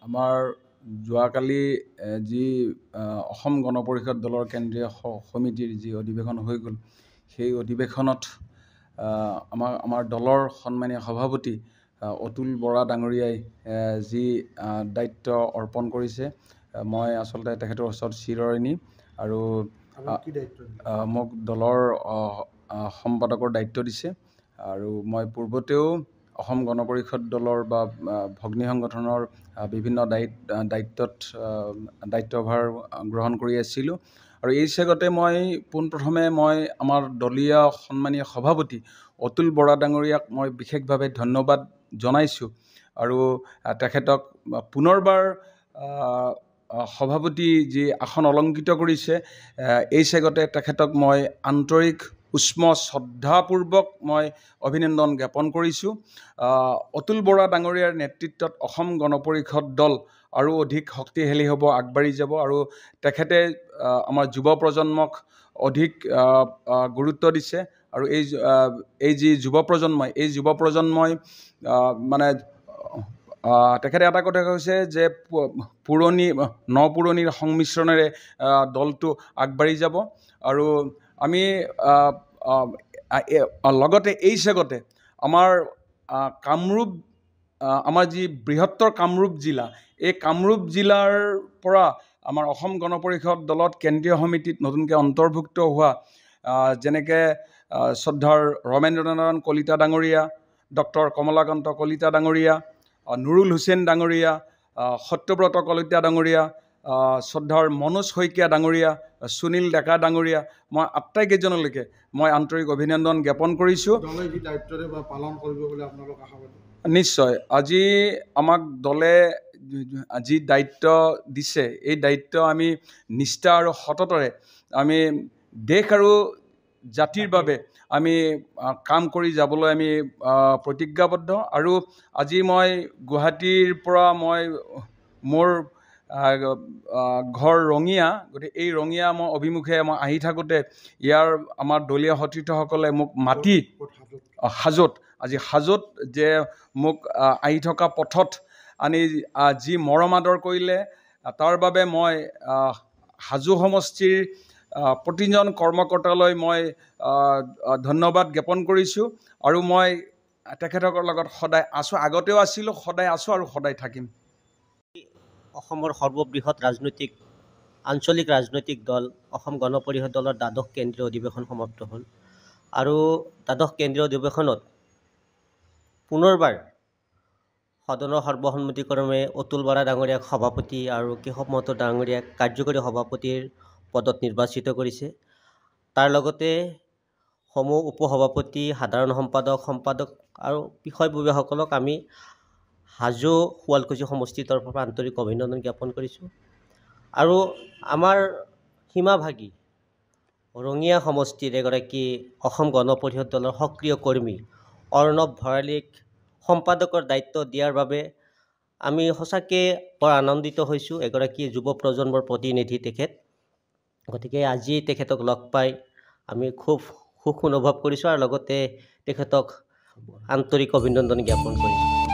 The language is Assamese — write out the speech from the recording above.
আমাৰ যোৱাকালি যি অসম গণ পৰিষদ দলৰ কেন্দ্ৰীয় সমিতিৰ যি অধিৱেশন হৈ গ'ল, সেই অধিৱেশনত আমাৰ দলৰ সন্মানীয় সভাপতি অতুল বৰা ডাঙৰীয়াই যি দায়িত্ব অৰ্পণ কৰিছে, মই আচলতে তেখেতৰ ওচৰত চিৰঋণী। আৰু মোক দলৰ সম্পাদকৰ দায়িত্ব দিছে। আৰু মই পূৰ্বতেও অসম গণ পৰিষদ দলৰ বা ভগ্নী সংগঠনৰ বিভিন্ন দায়িত্বভাৰ গ্ৰহণ কৰি আছিলোঁ। আৰু এই চেগতে মই পোনপ্ৰথমে আমাৰ দলীয় সন্মানীয় সভাপতি অতুল বৰা ডাঙৰীয়াক মই বিশেষভাৱে ধন্যবাদ জনাইছোঁ। আৰু তেখেতক পুনৰবাৰ সভাপতি যি আসন অলংকৃত কৰিছে, এই চেগতে তেখেতক মই আন্তৰিক উষ্ম শ্ৰদ্ধাপূৰ্বক মই অভিনন্দন জ্ঞাপন কৰিছোঁ। অতুল বৰা ডাঙৰীয়াৰ নেতৃত্বত অসম গণ পৰিষদ দল আৰু অধিক শক্তিশালী হ'ব, আগবাঢ়ি যাব। আৰু তেখেতে আমাৰ যুৱ প্ৰজন্মক অধিক গুৰুত্ব দিছে। আৰু এই যি যুৱ প্ৰজন্মই মানে তেখেতে এটা কথা কৈছে যে পুৰণিৰ সংমিশ্ৰণেৰে দলটো আগবাঢ়ি যাব। আৰু আমি লগতে এই চেগতে আমাৰ আমাৰ যি বৃহত্তৰ কামৰূপ জিলা, এই কামৰূপ জিলাৰ পৰা আমাৰ অসম গণ পৰিষদ দলত কেন্দ্ৰীয় সমিতিত নতুনকৈ অন্তৰ্ভুক্ত হোৱা যেনেকৈ শ্ৰদ্ধাৰ ৰমেন্দ্ৰনাৰায়ণ কলিতা ডাঙৰীয়া, ডক্টৰ কমলাকান্ত কলিতা ডাঙৰীয়া, নুৰুল হুছেইন ডাঙৰীয়া, সত্যব্ৰত কলিতা ডাঙৰীয়া, শ্ৰদ্ধাৰ মনোজ শইকীয়া ডাঙৰীয়া, সুনীল ডেকা ডাঙৰীয়া, মই আটাইকেইজনলৈকে মই আন্তৰিক অভিনন্দন জ্ঞাপন কৰিছোঁ। নিশ্চয়, আজি আমাক দলে যি দায়িত্ব দিছে, এই দায়িত্ব আমি নিষ্ঠা আৰু সততাৰে আমি দেশ আৰু জাতিৰ বাবে আমি কাম কৰি যাবলৈ আমি প্ৰতিজ্ঞাবদ্ধ। আৰু আজি মই গুৱাহাটীৰ পৰা মোৰ ঘৰ ৰঙিয়া, গতিকে এই ৰঙিয়া অভিমুখে মই আহি থাকোঁতে ইয়াৰ আমাৰ দলীয় সতীৰ্থসকলে মোক মাতি হাজোত যে মোক আহি থকা পথত আনি যি মৰম আদৰ কৰিলে, তাৰ বাবে মই হাজো সমষ্টিৰ প্ৰতিজন কৰ্মকৰ্তালৈ মই ধন্যবাদ জ্ঞাপন কৰিছোঁ। আৰু মই তেখেতসকলৰ লগত সদায় আছোঁ, আগতেও আছিলোঁ, সদায় আছোঁ আৰু সদায় থাকিম। অসমৰ সৰ্ববৃহৎ আঞ্চলিক ৰাজনৈতিক দল অসম গণ পৰিষদ দলৰ দ্বাদশ কেন্দ্ৰীয় অধিৱেশন সমাপ্ত হ'ল। আৰু দ্বাদশ কেন্দ্ৰীয় অধিৱেশনত পুনৰবাৰ সদনৰ সৰ্বসন্মতিক্ৰমে অতুল বৰা ডাঙৰীয়াক সভাপতি আৰু কেশৱ মহন্ত ডাঙৰীয়াক কাৰ্যকৰী সভাপতিৰ পদত নিৰ্বাচিত কৰিছে। তাৰ লগতে সমূহ উপসভাপতি, সাধাৰণ সম্পাদক আৰু বিষয়ববীয়াসকলক আমি হাজো শুৱালকুছি সমষ্টিৰ তৰফৰ পৰা আন্তৰিক অভিনন্দন জ্ঞাপন কৰিছোঁ। আৰু আমাৰ সীমাভাগী ৰঙিয়া সমষ্টিৰ এগৰাকী অসম গণ পৰিষদ দলৰ সক্ৰিয় কৰ্মী অৰ্ণৱ ভৰালীক সম্পাদকৰ দায়িত্ব দিয়াৰ বাবে আমি সঁচাকৈ বৰ আনন্দিত হৈছোঁ। এগৰাকী যুৱ প্ৰজন্মৰ প্ৰতিনিধি তেখেত, গতিকে আজি তেখেতক লগ পাই আমি খুব সুখ অনুভৱ কৰিছোঁ আৰু লগতে তেখেতক আন্তৰিক অভিনন্দন জ্ঞাপন কৰিছোঁ।